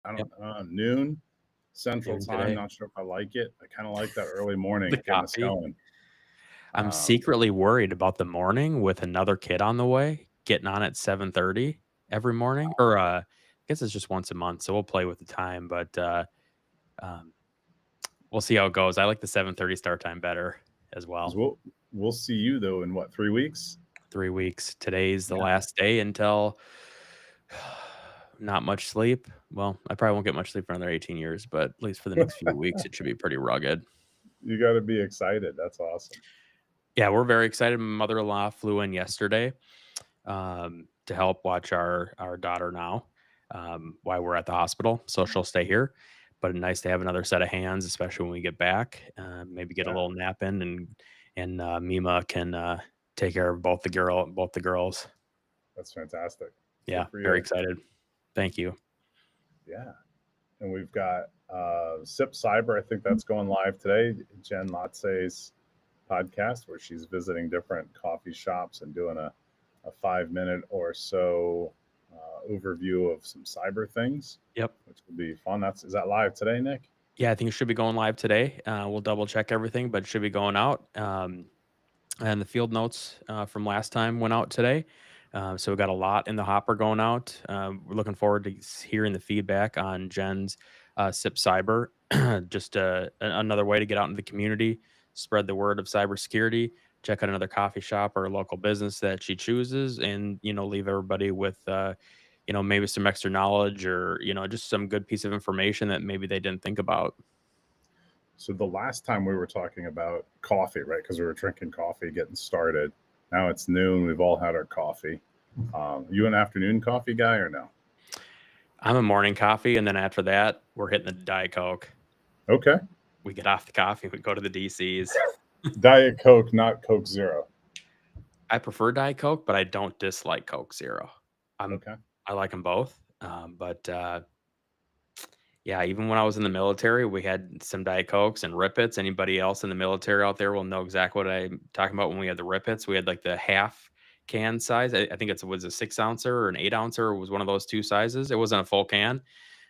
I Yep. don't noon Central Noon Time. today. Not sure if I like it. I kind of like that early morning, The getting us coffee. going. I'm Um, secretly worried about the morning with another kid on the way, getting on at 7:30 every morning, or, I guess it's just once a month, so we'll play with the time, but, um, we'll see how it goes. I like the 7:30 start time better as 'Cause well. we'll see you though in what, 3 weeks? 3 weeks. Today's the Yeah. last day until not much sleep. Well, I probably won't get much sleep for another 18 years, but at least for the next few weeks, it should be pretty rugged. You got to be excited. That's awesome. Yeah, we're very excited. My mother-in-law flew in yesterday, to help watch our daughter now, while we're at the hospital, so she'll stay here, but nice to have another set of hands, especially when we get back, maybe get a Yeah, little nap in, and Mima can, take care of both the girls. that's fantastic. Good Yeah, for very you. excited. Thank you. Yeah. And we've got SIP Cyber. I think that's going live today. Jen Latze's podcast, where she's visiting different coffee shops and doing a 5 minute or so overview of some cyber things, Yep. which will be fun. Is that live today, Nick? Yeah, I think it should be going live today. We'll double check everything, but it should be going out. And the field notes from last time went out today. So we got a lot in the hopper going out. We're looking forward to hearing the feedback on Jen's SIP Cyber. Just another way to get out into the community, spread the word of cybersecurity. Check out another coffee shop or local business that she chooses, and leave everybody with maybe some extra knowledge, or just some good piece of information that maybe they didn't think about. So the last time we were talking about coffee, right? Because we were drinking coffee, getting started. Now it's noon. We've all had our coffee. You an afternoon coffee guy or no? I'm a morning coffee, and then after that, we're hitting the Diet Coke. Okay. We get off the coffee, we go to the DCs. Diet Coke, not Coke Zero. I prefer Diet Coke, but I don't dislike Coke Zero. I'm Okay. I like them both, but, yeah, even when I was in the military, we had some Diet Cokes and Rip Its. Anybody else in the military out there will know exactly what I'm talking about when we had the Rip Its. We had, like, the half can size. I think it was a 6-ouncer or an 8-ouncer, was one of those 2 sizes. It wasn't a full can.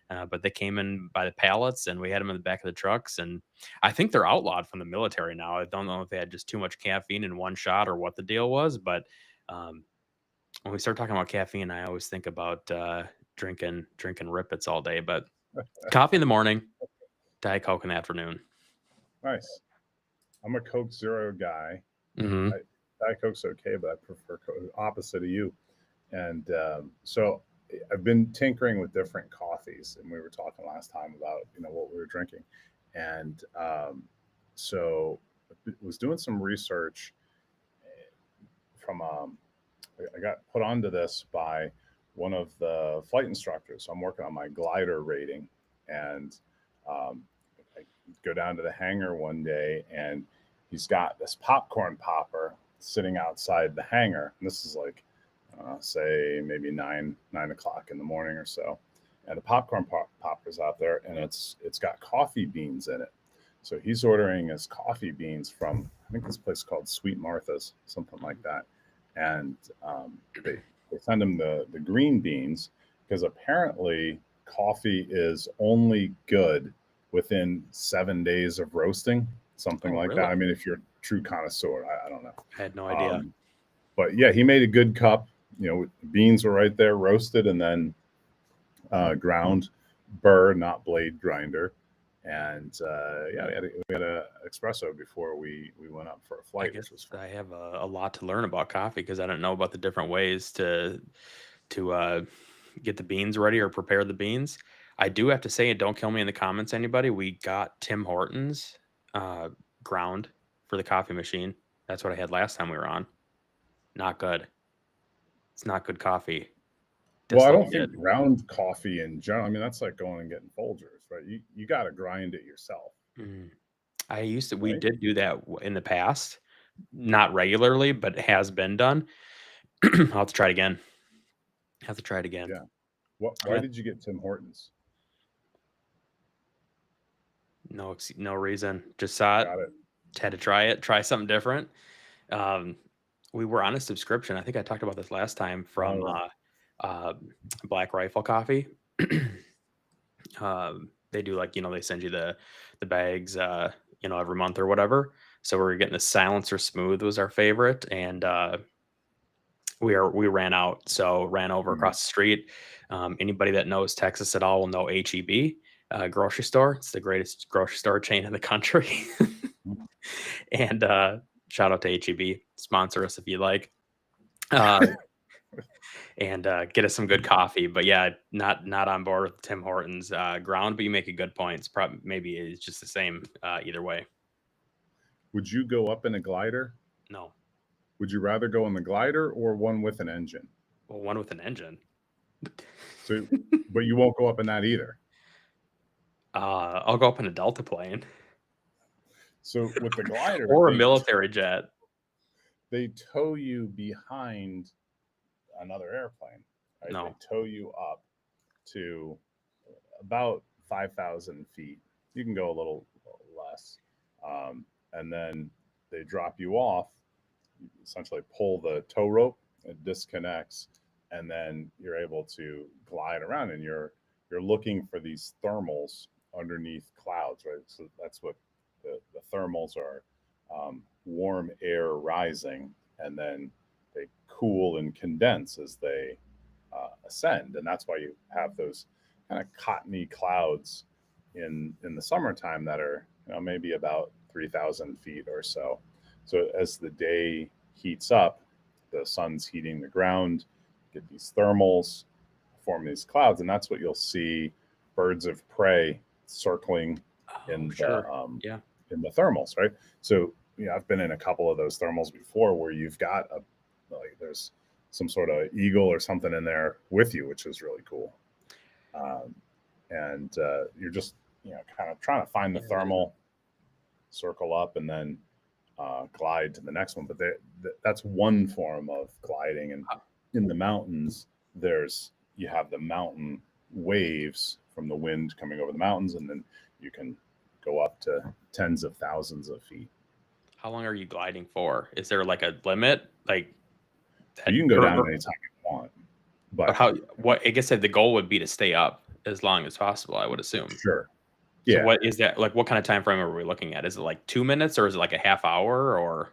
But they came in by the pallets, and we had them in the back of the trucks. And I think they're outlawed from the military now. I don't know if they had just too much caffeine in one shot or what the deal was. But um, when we start talking about caffeine, I always think about drinking Rip Its all day. But coffee in the morning, Diet Coke in the afternoon. Nice. I'm a Coke Zero guy. Hmm. I, Diet Coke's okay, but I prefer Coke, opposite of you. And so I've been tinkering with different coffees, and we were talking last time about what we were drinking, and so I was doing some research from I got put onto this by one of the flight instructors. So I'm working on my glider rating, and um, I go down to the hangar one day, and he's got this popcorn popper sitting outside the hangar. And this is like, say maybe 9 o'clock in the morning or so, and the popper's out there, and it's got coffee beans in it. So he's ordering his coffee beans from, I think, this place called Sweet Martha's, something like that, and they send him the green beans because apparently coffee is only good within 7 days of roasting, something Oh, like that. really? I mean, if you're a true connoisseur, I don't know. I had no idea. Um, but yeah, he made a good cup. Beans were right there, roasted and then ground, burr, not blade grinder. And yeah, we had a espresso before we went up for a I flight, guess which was fun. I have a lot to learn about coffee because I don't know about the different ways to get the beans ready or prepare the beans. I do have to say, and don't kill me in the comments, anybody. We got Tim Hortons uh, ground for the coffee machine. That's what I had last time we were on. Not good. It's not good coffee. Well, I Dislike don't it. think ground coffee in general. I mean, that's like going and getting Folgers, right? You got to grind it yourself, Mm. We right? did do that in the past, not regularly, but it has been done. I'll have to try it again. Have to try it again. Yeah. What? Why Yeah. did you get Tim Hortons? No reason. Just saw it. Got it. Had to try it. Try something different. Um, we were on a subscription. I think I talked about this last time from Oh, uh, Black Rifle Coffee. They do like, they send you the bags, every month or whatever. So we're getting the silencer smooth was our favorite, and we ran out, so ran over Mhm. across the street. Anybody that knows Texas at all will know HEB grocery store. It's the greatest grocery store chain in the country, and shout out to HEB, sponsor us if you like. Uh, and get us some good coffee. But yeah, not on board with Tim Hortons ground. But you make a good point. It's probably maybe it's just the same either way. Would you go up in a glider? No, Would you rather go in the glider or one with an engine? well, one with an engine. So, but you won't go up in that either. I'll go up in a Delta plane So with the glider, or a military jet. they tow you behind another airplane, right? No, They tow you up to about 5,000 feet. You can go a little less. And then they drop you off, you essentially pull the tow rope, it disconnects, and then you're able to glide around and you're looking for these thermals underneath clouds, right? So that's what the thermals are, warm air rising, and then they cool and condense as they ascend, and that's why you have those kind of cottony clouds in the summertime that are maybe about 3,000 feet or so. So as the day heats up, the sun's heating the ground, get these thermals, form these clouds, and that's what you'll see birds of prey circling in sure, yeah. the thermals, right? So I've been in a couple of those thermals before where you've got there's some sort of eagle or something in there with you, which is really cool. Um, and you're just kind of trying to find the thermal, circle up, and then glide to the next one. But that's one form of gliding. And in the mountains, you have the mountain waves from the wind coming over the mountains, and then you can go up to tens of thousands of feet. How long are you gliding for? Is there like a limit? Like You can go down anytime you want. But what I guess the goal would be to stay up as long as possible, I would assume. Sure. So Yeah. what is that like? What kind of time frame are we looking at? Is it like 2 minutes or is it like a half hour or?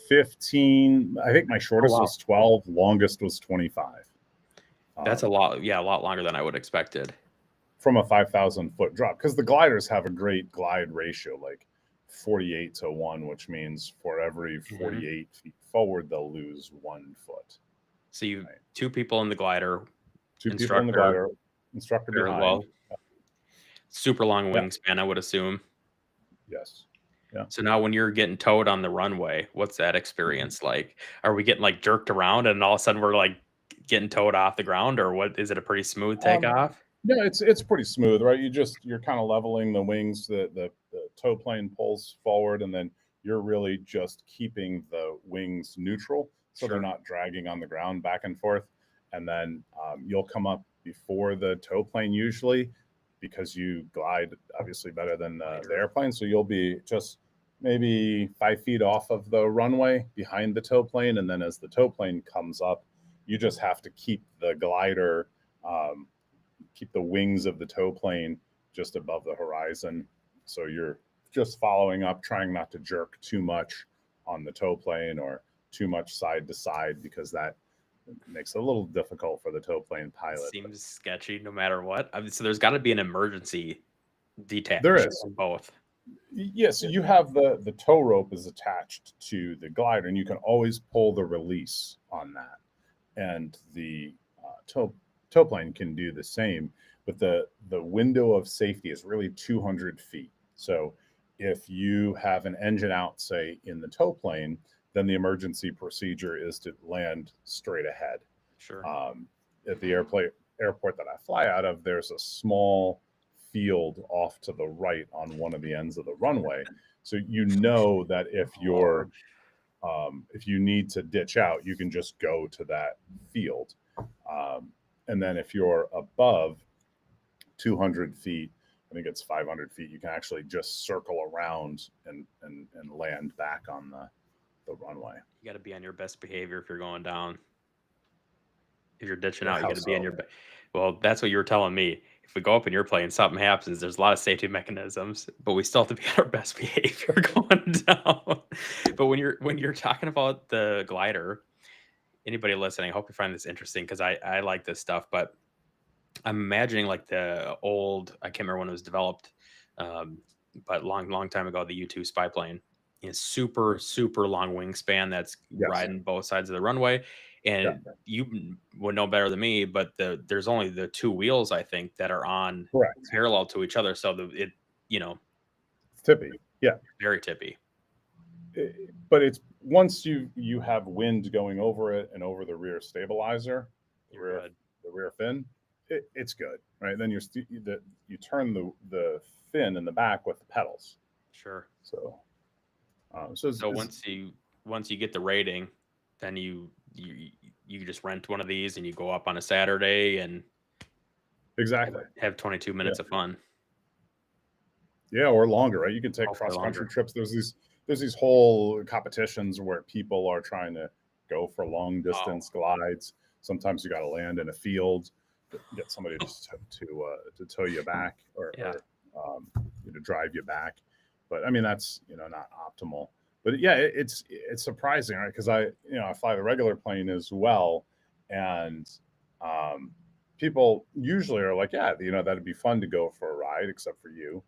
15. I think my shortest was 12. Longest was 25. That's a lot. Yeah, a lot longer than I would expected. From a 5,000-foot drop, because the gliders have a great glide ratio, like 48-1, which means for every 48 feet forward, they'll lose 1 foot. So you two people in the glider, people in the glider, instructor behind. Well. Super long wingspan, I would assume. Yes. Yeah. So now when you're getting towed on the runway, what's that experience like? Are we getting like jerked around and all of a sudden we're like getting towed off the ground, or what? Is it a pretty smooth takeoff? Yeah, it's pretty smooth, right? You're kind of leveling the wings, the tow plane pulls forward, and then you're really just keeping the wings neutral so they're not dragging on the ground back and forth. And then you'll come up before the tow plane usually, because you glide obviously better than the airplane. So you'll be just maybe 5 feet off of the runway behind the tow plane. And then as the tow plane comes up, you just have to keep the glider, keep the wings of the tow plane just above the horizon. So you're just following up, trying not to jerk too much on the tow plane or too much side to side, because that makes it a little difficult for the tow plane pilot. Seems sketchy no matter what. I mean, so there's got to be an emergency detach. There is both. Yes, so you have the tow rope is attached to the glider, and you can always pull the release on that. And the tow plane can do the same, but the window of safety is really 200 feet. So if you have an engine out, say, in the tow plane, then the emergency procedure is to land straight ahead. Sure. At the airport that I fly out of, there's a small field off to the right on one of the ends of the runway. So that if you need to ditch out, you can just go to that field. And then if you're above 200 feet, I think it's 500 feet, you can actually just circle around and land back on the runway. You got to be on your best behavior if you're going down. If you're ditching out, you got to be on your best. Well, that's what you were telling me. if we go up in your plane, something happens, there's a lot of safety mechanisms, but we still have to be at our best behavior going down. But when you're talking about the glider, anybody listening, I hope you find this interesting because I like this stuff, but I'm imagining like the old, I can't remember when it was developed, um, but long time ago, the U-2 spy plane. Super long wingspan that's Yes. riding both sides of the runway. And you would know better than me, but there's only the two wheels, I think, that are on Correct. parallel to each other. So It's tippy. Yeah. very tippy. But it's once you have wind going over it and over the rear stabilizer, the rear fin, it's good, right? Then you turn the fin in the back with the pedals. Sure. So once you get the rating, then you just rent one of these and you go up on a Saturday and exactly have 22 minutes of fun. Yeah, or longer, right? You can take cross-country trips. There's these whole competitions where people are trying to go for long distance glides. Sometimes you got to land in a field, get somebody to tow you back or to drive you back. But I mean, that's not optimal. But yeah, it's surprising, right? Because I fly the regular plane as well, and people usually are like, yeah, that'd be fun to go for a ride, except for you.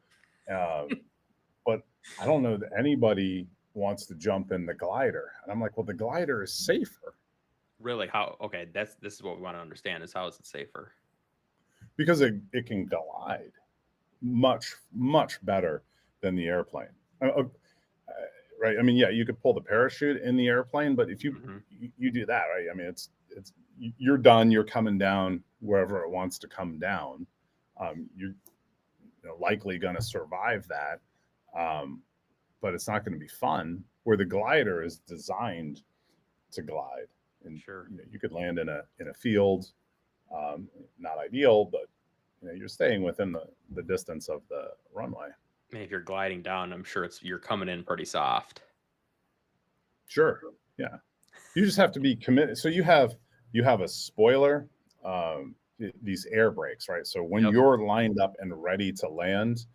But I don't know that anybody wants to jump in the glider. And I'm like, well, the glider is safer. Really? How? Okay, this is what we want to understand is how is it safer? Because it can glide much better than the airplane. Right? I mean, yeah, you could pull the parachute in the airplane, but if you do that, right? I mean, it's you're done. You're coming down wherever it wants to come down. You're likely going to survive that, but it's not going to be fun. Where the glider is designed to glide, and you could land in a field. Not ideal, but you're staying within the distance of the runway. I mean, if you're gliding down, I'm sure you're coming in pretty soft. Sure. Yeah. You just have to be committed. So you have a spoiler, these air brakes, right? So when you're lined up and ready to land,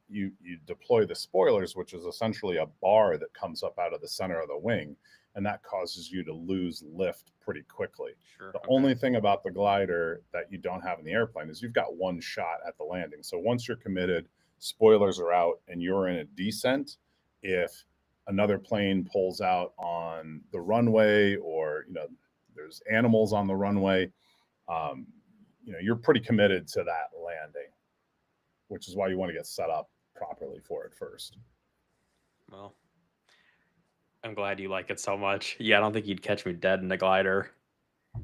you deploy the spoilers, which is essentially a bar that comes up out of the center of the wing, and that causes you to lose lift pretty quickly. The only thing about the glider that you don't have in the airplane is you've got one shot at the landing. So once you're committed, spoilers are out and you're in a descent. If another plane pulls out on the runway, or there's animals on the runway, you're pretty committed to that landing, which is why you want to get set up properly for it first. Well, I'm glad you like it so much. Yeah, I don't think you'd catch me dead in the glider.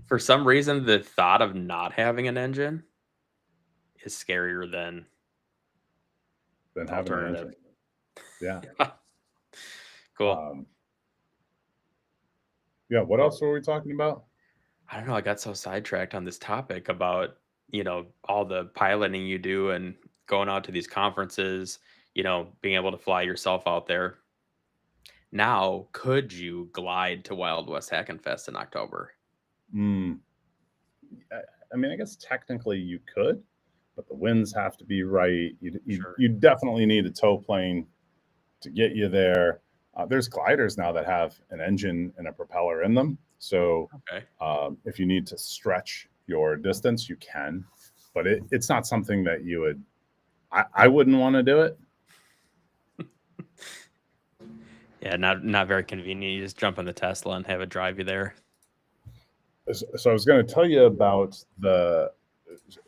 For some reason, the thought of not having an engine is scarier than having an engine. Yeah. Cool. Yeah. What else were we talking about? I don't know. I got so sidetracked on this topic about, all the piloting you do and going out to these conferences, being able to fly yourself out there. Now, could you glide to Wild West Hackenfest in October? I mean, I guess technically you could, but the winds have to be right. You definitely need a tow plane to get you there. There's gliders now that have an engine and a propeller in them. So if you need to stretch your distance, you can, but it's not something that you would, I wouldn't want to do it. Yeah, not very convenient. You just jump in the Tesla and have it drive you there. So I was going to tell you about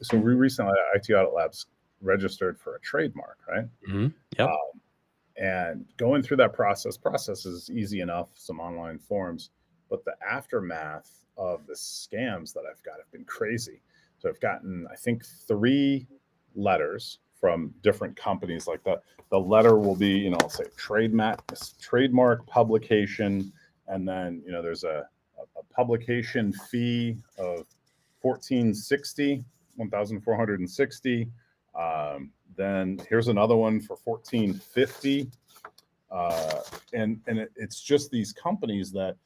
so we recently at IT Audit Labs registered for a trademark, right? Mm-hmm. Yep. And going through that process is easy enough, some online forms, but the aftermath of the scams that I've got have been crazy. So I've gotten, I think, 3 letters from different companies like that. The letter will be, I'll say trademark publication, and then, there's a publication fee of $1,460. Then here's another one for $1,450. And it's just these companies that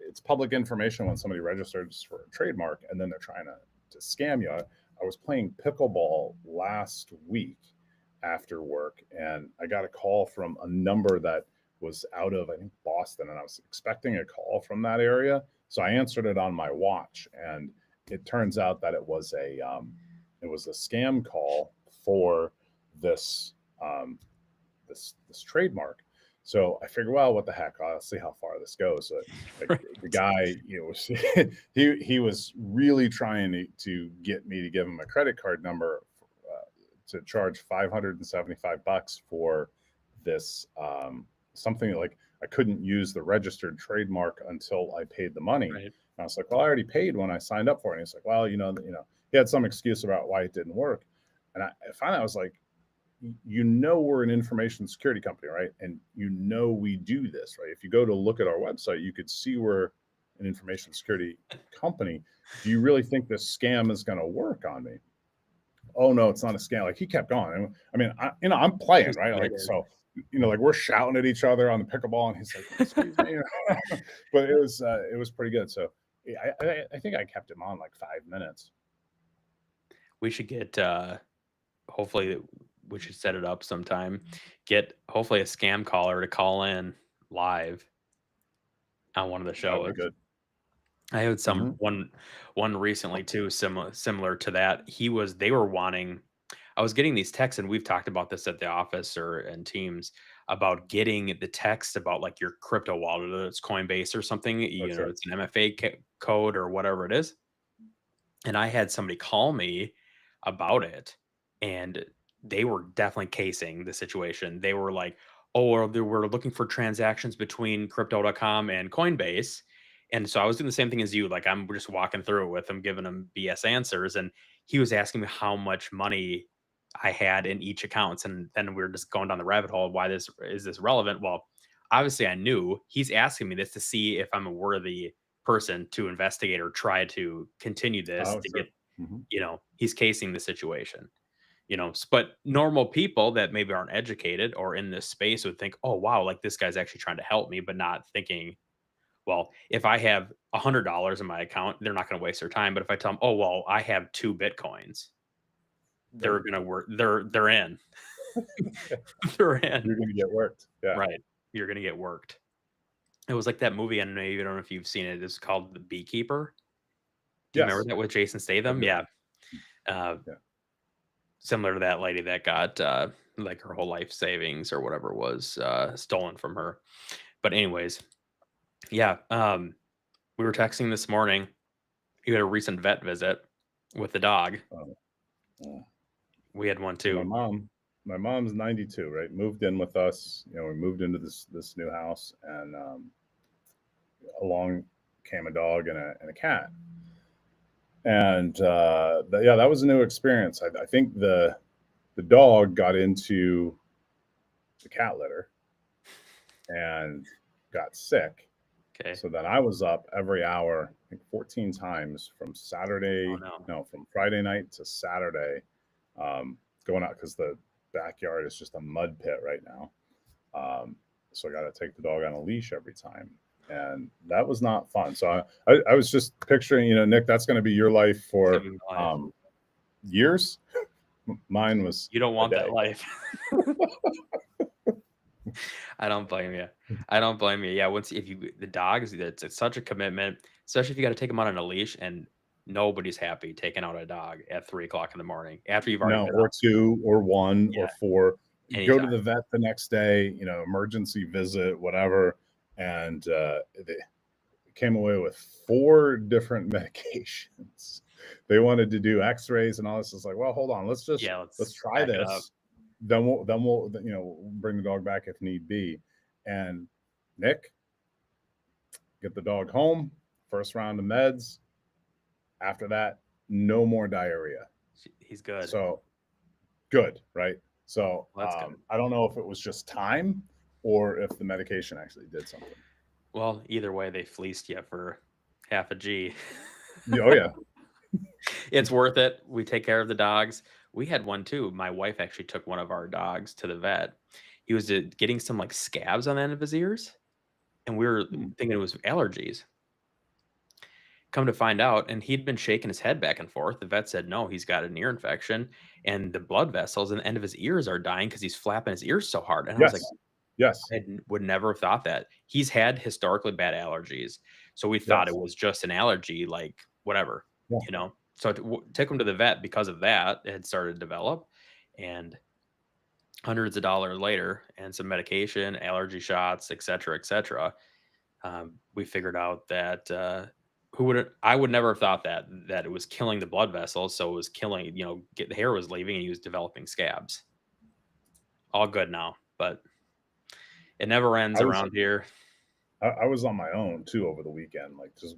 it's public information when somebody registers for a trademark, and then they're trying to scam you. I was playing pickleball last week after work, and I got a call from a number that was out of, I think, Boston, and I was expecting a call from that area. So I answered it on my watch, and it turns out that it was a scam call for this this trademark. So I figured, well, what the heck? I'll see how far this goes. So, like Right. the guy, he was really trying to get me to give him a credit card number to charge $575 for this something like I couldn't use the registered trademark until I paid the money. Right. And I was like, well, I already paid when I signed up for it. And he's like, well, he had some excuse about why it didn't work. And I finally I was like, we're an information security company, right? And we do this, right? If you go to look at our website, you could see we're an information security company. Do you really think this scam is going to work on me? Oh no, it's not a scam. Like he kept going. I mean, I'm playing, right? Like so, like we're shouting at each other on the pickleball, and he's like, "Excuse me," but it was pretty good. So I think I kept him on like 5 minutes. We should get hopefully we should set it up sometime. Get hopefully a scam caller to call in live on one of the That would shows. be good. I had Mm-hmm. one recently too, similar to that. They were wanting. I was getting these texts, and we've talked about this at the office or in Teams about getting the text about like your crypto wallet, whether it's Coinbase or something. Oh, sure. It's an MFA code or whatever it is. And I had somebody call me about it, and they were definitely casing the situation. They were like, "Oh, well, we're looking for transactions between crypto.com and Coinbase." And so I was doing the same thing as you. Like I'm just walking through it with him, giving him BS answers, and he was asking me how much money I had in each account, and then we were just going down the rabbit hole. Why this is this relevant? Well, obviously I knew he's asking me this to see if I'm a worthy person to investigate or try to continue this Oh, to sure. get, Mm-hmm. he's casing the situation, but normal people that maybe aren't educated or in this space would think, oh, wow, like this guy's actually trying to help me, but not thinking, well, if I have $100 in my account, they're not going to waste their time. But if I tell them, oh, well, I have 2 Bitcoins, they're going to work. They're in. They're in. You're going to get worked. Yeah. Right. You're going to get worked. It was like that movie. I don't know if you've seen it. It's called The Beekeeper. Do you remember Yes, that with Jason I Statham? do. Yeah. Uh, Yeah. Similar to that lady that got like her whole life savings or whatever was stolen from her. But anyways, yeah. We were texting this morning. You had a recent vet visit with the dog. Yeah. We had one So too. my mom's 92, right? Moved in with us. We moved into this new house, and along came a dog and a cat. And that was a new experience. I think the dog got into the cat litter and got sick. Okay. So then I was up every hour, I think 14 times from from Friday night to Saturday, going out because the backyard is just a mud pit right now. So I got to take the dog on a leash every time. And that was not fun. So I was just picturing, Nick, that's going to be your life for years. Mine was. You don't want that life. I don't blame you. I don't blame you. Yeah, the dogs, it's such a commitment, especially if you got to take them out on a leash, and nobody's happy taking out a dog at 3 o'clock in the morning after you've already been or 2 or 1 or 4. Anytime. Go to the vet the next day, emergency visit, whatever, and they came away with 4 different medications. They wanted to do X-rays and all this. It's like, well, hold on, let's try this. Then we'll bring the dog back if need be. And Nick, get the dog home, first round of meds. After that, no more diarrhea. He's good. So good, right? So I don't know if it was just time or if the medication actually did something. Well, either way, they fleeced you for half a G. Oh yeah. It's worth it. We take care of the dogs. We had one too. My wife actually took one of our dogs to the vet. He was getting some like scabs on the end of his ears, and we were thinking it was allergies. Come to find out, and he'd been shaking his head back and forth. The vet said, no, he's got an ear infection, and the blood vessels in the end of his ears are dying because he's flapping his ears so hard. And I was like, Yes. Yes. I would never have thought that. He's had historically bad allergies. So we thought Yes. it was just an allergy, like whatever, Yeah. you know? So took him to the vet because of that. It had started to develop, and hundreds of dollars later and some medication, allergy shots, et cetera, we figured out that I would never have thought that it was killing the blood vessels. So it was killing, the hair was leaving and he was developing scabs. All good now, but it never ends I was around here. I was on my own too over the weekend, like just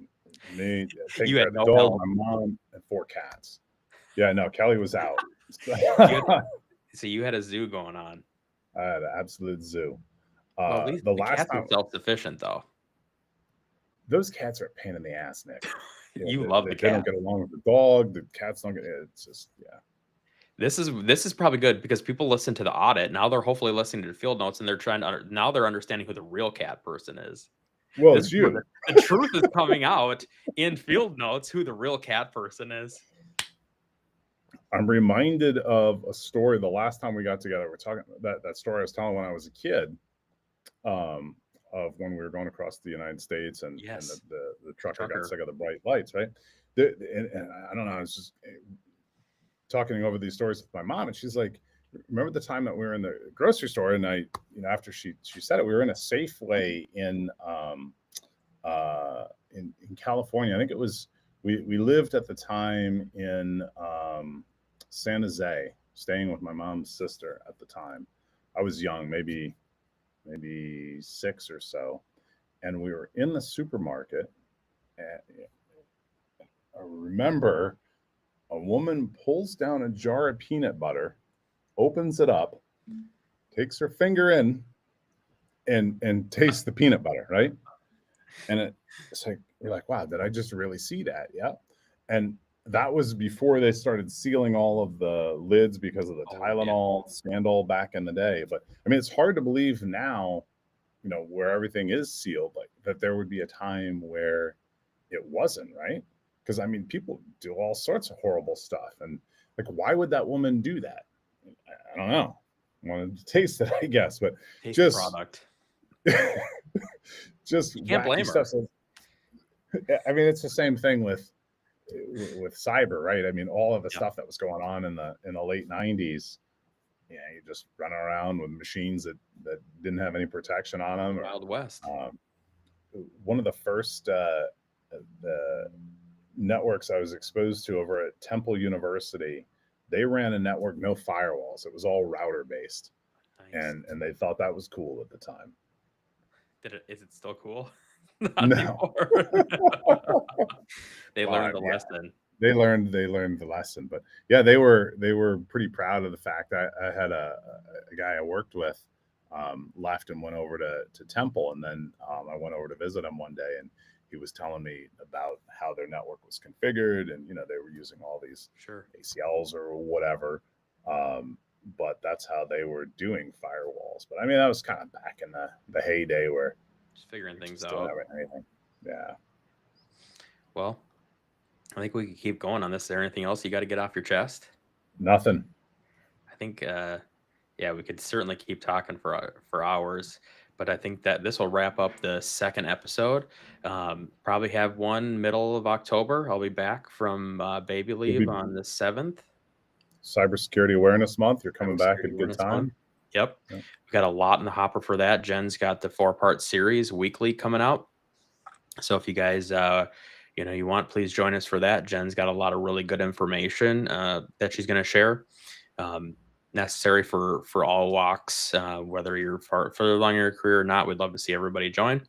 me taking You care had of the no dog, help. my mom, and 4 cats. Yeah, no, Kelly was out. So you had a zoo going on. I had an absolute zoo. Well, at least The the last cats are time, self-sufficient, though. those cats are a pain in the ass, Nick. You love the They don't cat. get along with the dog. The cats don't get. It's just This is probably good because people listen to the audit. Now they're hopefully listening to the field notes, and they're trying to now they're understanding who the real cat person is. Well, This it's is where you. the truth is coming out in field notes who the real cat person is. I'm reminded of a story. The last time we got together, we're talking that story I was telling when I was a kid, of when we were going across the United States, and Yes. the trucker got Trucker. sick of the bright lights, right? And I don't know. I was just talking over these stories with my mom, and she's like, "Remember the time that we were in the grocery store?" And I, after she said it, we were in a Safeway in California. I think it was we lived at the time in San Jose, staying with my mom's sister at the time. I was young, maybe 6 or so, and we were in the supermarket. And I remember a woman pulls down a jar of peanut butter, opens it up, takes her finger in, and tastes the peanut butter, right? And it's like, we're like, wow, did I just really see that? Yeah. And that was before they started sealing all of the lids because of the Tylenol scandal back in the day. But I mean, it's hard to believe now, where everything is sealed, like that there would be a time where it wasn't, right? Because I mean, people do all sorts of horrible stuff. And like, why would that woman do that? I don't know. I wanted to taste it, I guess, but Taste just the product. just You can't blame wacky her. stuff. So, I mean, it's the same thing with cyber, right? I mean, all of the stuff that was going on in the late 90s. Yeah, you just run around with machines that didn't have any protection on them. Wild West. One of the first the networks I was exposed to over at Temple University, they ran a network, no firewalls. It was all router based. Nice. And they thought that was cool at the time. Is it still cool? No. They learned the lesson. They learned the lesson. But yeah, they were pretty proud of the fact that I had a guy I worked with left and went over to Temple, and then I went over to visit him one day, and he was telling me about how their network was configured, and they were using all these ACLs or whatever. But that's how they were doing firewalls. But I mean, that was kind of back in the heyday where just figuring things out. Anything. Yeah. Well, I think we can keep going on this. Is there anything else you got to get off your chest? Nothing. I think, we could certainly keep talking for hours, but I think that this will wrap up the second episode. Probably have one middle of October. I'll be back from baby leave on the 7th. Cybersecurity Awareness Month. You're coming back at a good time. Yep. We got a lot in the hopper for that. Jen's got the 4-part series weekly coming out. So if you guys, you want, please join us for that. Jen's got a lot of really good information that she's going to share. Necessary for all walks, whether you're further along in your career or not. We'd love to see everybody join.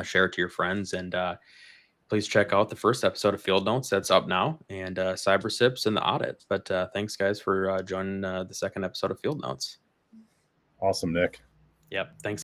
Share it to your friends, and please check out the first episode of Field Notes that's up now, and Cybersips and the Audit. But thanks, guys, for joining the second episode of Field Notes. Awesome, Nick. Yep. Thanks.